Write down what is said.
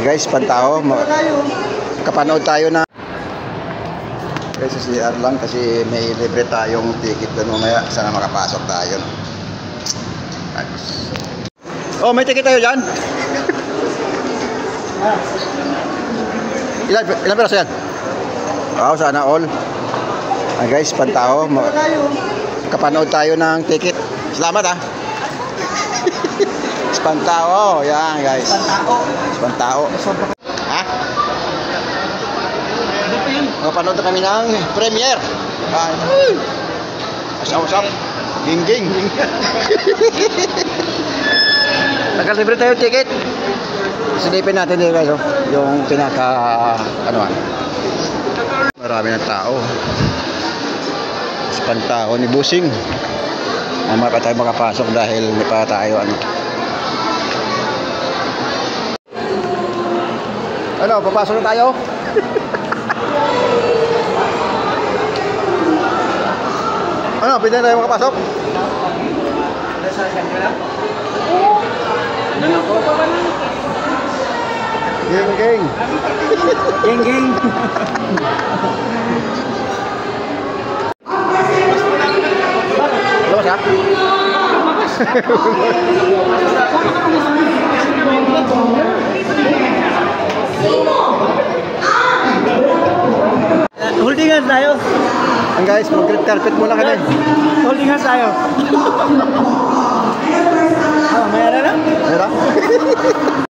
Guys, pantao. Kapanood tayo na. Guys, sa CR lang kasi may libre tayong ticket doon mamaya. Sana makapasok tayo. Oh, may ticket tayo dyan. Ilan peraso yan? Wow, sana all. Guys, pantao. Kapanood tayo ng ticket. Salamat ah. Pantao, yan guys. Pantao. Ha? Kapanood na kami ng premiere. Asap-asap. Ging-ging. Nakalibre tayo ticket. Silipin natin dito guys, oh. Yung pinaka anuan. Marami ng tao. Pantao ni Busing. Mamaya pa tayo makapasok dahil may pa tayo ano, papasok na tayo. Ano, pwede na tayo makapasok? Geng geng. Geng geng. Labas ha? Holding hands tayo. Guys, mag-red carpet muna kami. Holding hands tayo. Mayroon na? Mayroon?